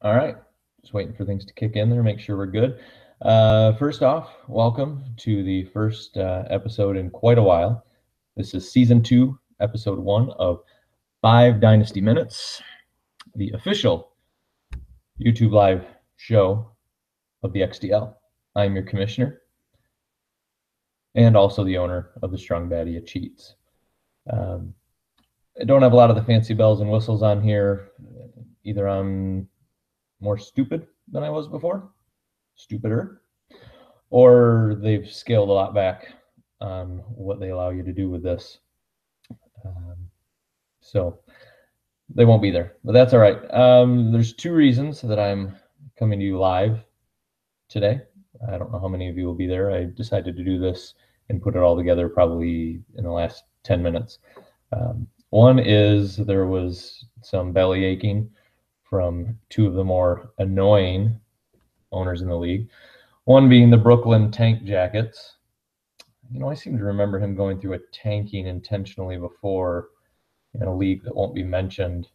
All right, just waiting for things to kick in there, make sure we're good. First off, welcome to the first episode in quite a while. This is Season 2, Episode 1 of 5 Dynasty Minutes, the official YouTube live show of the XDL. I'm your commissioner and also the owner of the Strong Badia Cheats. I don't have a lot of the fancy bells and whistles on here. Either I'm more stupid than I was before, stupider, or they've scaled a lot back on what they allow you to do with this. So they won't be there, but that's all right. There's two reasons that I'm coming to you live today. I don't know how many of you will be there. I decided to do this and put it all together probably in the last 10 minutes. One is there was some belly aching from two of the more annoying owners in the league. One being the Brooklyn Tank Jackets. You know, I seem to remember him going through a tanking intentionally before in a league that won't be mentioned.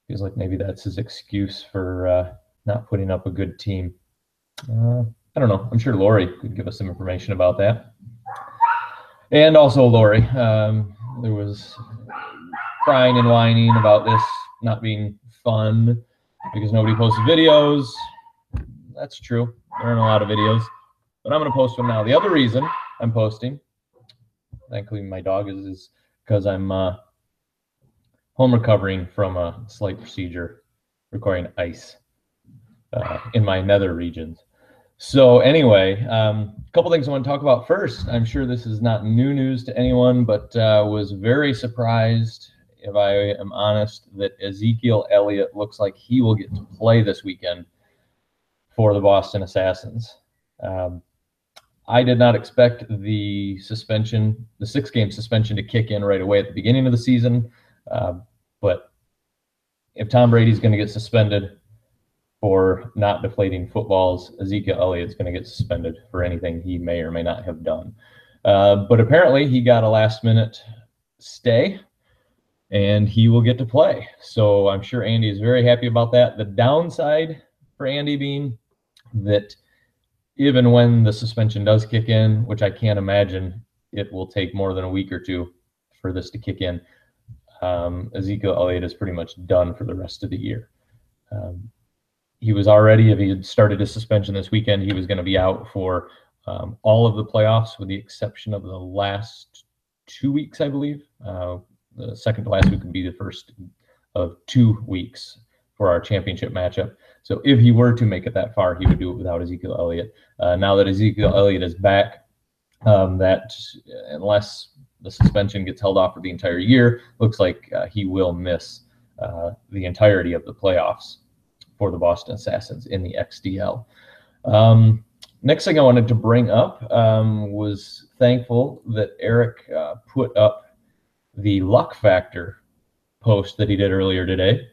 Feels like maybe that's his excuse for not putting up a good team. I don't know. I'm sure Lori could give us some information about that. And also Lori, there was crying and whining about this not being fun because nobody posted videos. That's true. There aren't a lot of videos, but I'm going to post one now. The other reason I'm posting, thankfully my dog, is because I'm home recovering from a slight procedure requiring ice in my nether regions. So anyway, a couple things I want to talk about first. I'm sure this is not new news to anyone, but was very surprised, if I am honest, that Ezekiel Elliott looks like he will get to play this weekend for the Boston Assassins. I did not expect the suspension, the 6-game suspension, to kick in right away at the beginning of the season. But if Tom Brady's going to get suspended for not deflating footballs, Ezekiel Elliott's going to get suspended for anything he may or may not have done. But apparently he got a last-minute stay, and he will get to play. So I'm sure Andy is very happy about that. The downside for Andy being that even when the suspension does kick in, which I can't imagine it will take more than a week or two for this to kick in, Ezekiel Elliott is pretty much done for the rest of the year. He was already, if he had started his suspension this weekend, he was going to be out for all of the playoffs with the exception of the last 2 weeks, I believe. The second to last week would be the first of 2 weeks for our championship matchup. So if he were to make it that far, he would do it without Ezekiel Elliott. Now that Ezekiel Elliott is back, that unless the suspension gets held off for the entire year, looks like he will miss the entirety of the playoffs for the Boston Assassins in the XDL. Next thing I wanted to bring up was thankful that Eric put up the luck factor post that he did earlier today,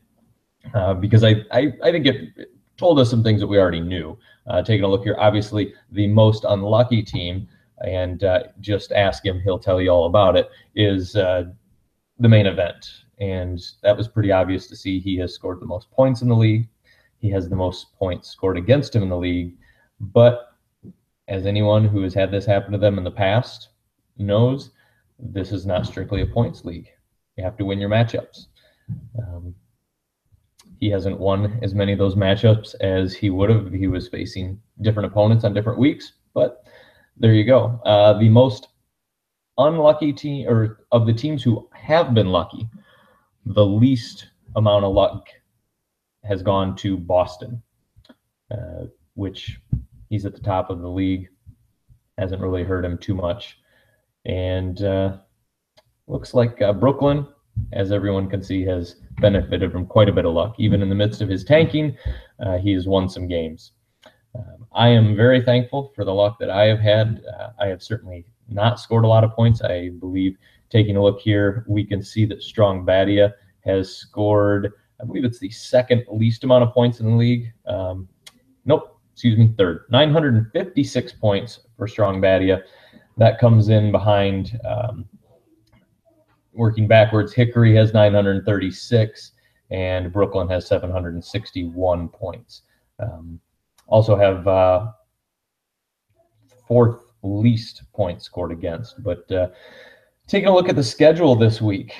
because I think it told us some things that we already knew. Taking a look here, obviously the most unlucky team, and just ask him, he'll tell you all about it, is the main event. And that was pretty obvious to see. He has scored the most points in the league. He has the most points scored against him in the league. But as anyone who has had this happen to them in the past knows, this is not strictly a points league. You have to win your matchups. He hasn't won as many of those matchups as he would have if he was facing different opponents on different weeks. But there you go. The most unlucky team, or of the teams who have been lucky, the least amount of luck has gone to Boston, which he's at the top of the league. Hasn't really hurt him too much. And looks like Brooklyn, as everyone can see, has benefited from quite a bit of luck. Even in the midst of his tanking, he has won some games. I am very thankful for the luck that I have had. I have certainly not scored a lot of points. I believe, taking a look here, we can see that Strong Badia has scored, I believe it's the second least amount of points in the league. Nope, excuse me, third. 956 points for Strong Badia. That comes in behind, working backwards, Hickory has 936, and Brooklyn has 761 points. Also have fourth least points scored against. But taking a look at the schedule this week,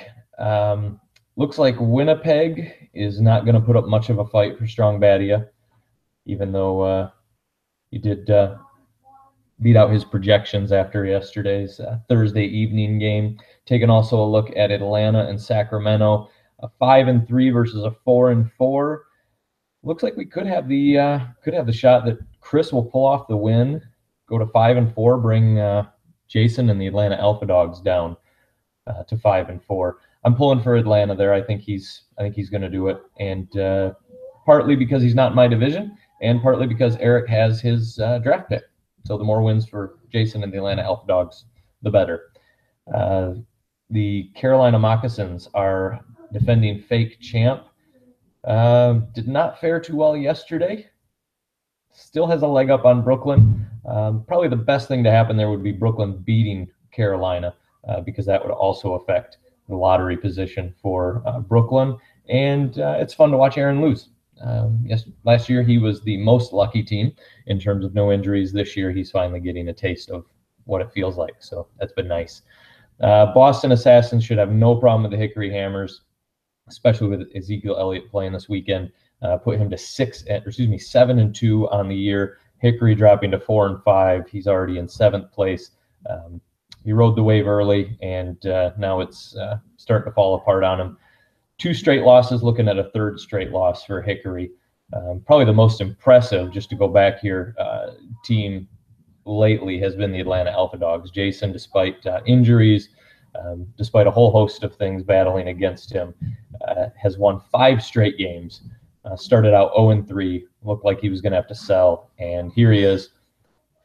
looks like Winnipeg is not going to put up much of a fight for Strong Badia, even though he did beat out his projections after yesterday's Thursday evening game. Taking also a look at Atlanta and Sacramento, a 5-3 versus a 4-4. Looks like we could have the shot that Chris will pull off the win, go to 5-4, bring Jason and the Atlanta Alpha Dogs down to 5-4. I'm pulling for Atlanta there. I think he's going to do it, and partly because he's not in my division, and partly because Eric has his draft pick. So the more wins for Jason and the Atlanta Alpha Dogs, the better. The Carolina Moccasins are defending fake champ. Did not fare too well yesterday. Still has a leg up on Brooklyn. Probably the best thing to happen there would be Brooklyn beating Carolina, because that would also affect the lottery position for Brooklyn. And it's fun to watch Aaron lose. Yes, last year he was the most lucky team in terms of no injuries. This year he's finally getting a taste of what it feels like. So that's been nice. Boston Assassins should have no problem with the Hickory Hammers, especially with Ezekiel Elliott playing this weekend. Put him to 7-2 on the year. Hickory dropping to 4-5. He's already in 7th place. He rode the wave early, and now it's starting to fall apart on him. 2 straight losses, looking at a 3rd straight loss for Hickory. Probably the most impressive, just to go back here, team lately has been the Atlanta Alpha Dogs. Jason, despite injuries, despite a whole host of things battling against him, has won 5 straight games. Started out 0-3, looked like he was going to have to sell, and here he is,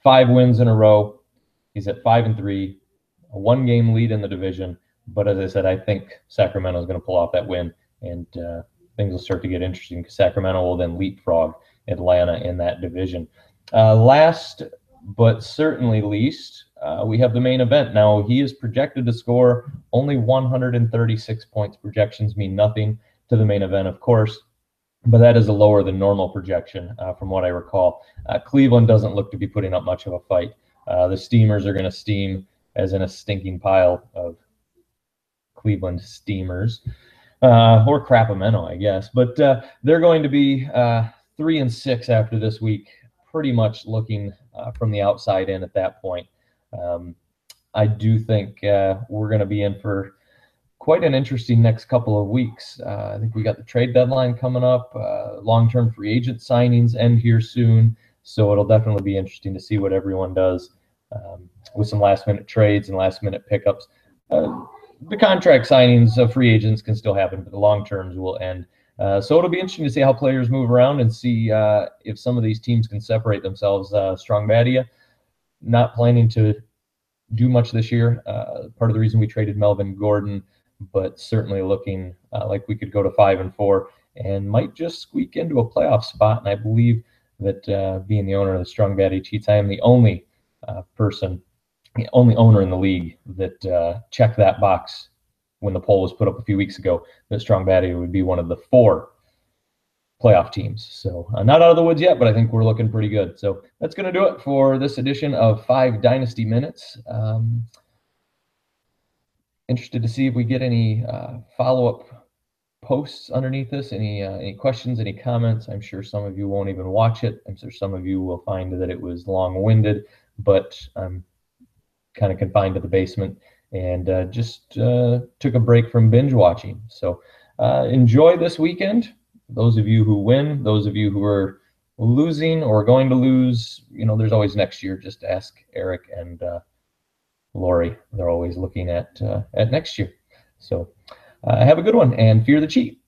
5 wins in a row. He's at 5-3, a 1-game lead in the division. But as I said, I think Sacramento is going to pull off that win, and things will start to get interesting because Sacramento will then leapfrog Atlanta in that division. Last but certainly least, we have the main event. Now, he is projected to score only 136 points. Projections mean nothing to the main event, of course, but that is a lower than normal projection from what I recall. Cleveland doesn't look to be putting up much of a fight. The Steamers are going to steam, as in a stinking pile of Cleveland Steamers, or Crapamento, I guess. But they're going to be 3-6 after this week, pretty much looking from the outside in at that point. I do think we're going to be in for quite an interesting next couple of weeks. I think we got the trade deadline coming up. Long-term free agent signings end here soon, so it'll definitely be interesting to see what everyone does with some last-minute trades and last-minute pickups. The contract signings of free agents can still happen, but the long terms will end. So it'll be interesting to see how players move around and see if some of these teams can separate themselves. Strong Badia, not planning to do much this year. Part of the reason we traded Melvin Gordon, but certainly looking like we could go to 5-4 and might just squeak into a playoff spot. And I believe that being the owner of the Strong Badia Cheats, I am the only only owner in the league that checked that box when the poll was put up a few weeks ago, that Strong Badia would be one of the 4 playoff teams. So not out of the woods yet, but I think we're looking pretty good. So that's going to do it for this edition of 5 Dynasty Minutes. Interested to see if we get any follow-up posts underneath this, any questions, any comments. I'm sure some of you won't even watch it. I'm sure some of you will find that it was long-winded, but I'm kind of confined to the basement and just took a break from binge watching. So enjoy this weekend. Those of you who win, those of you who are losing or going to lose, there's always next year. Just ask Eric and Lori. They're always looking at next year. So have a good one and fear the cheat.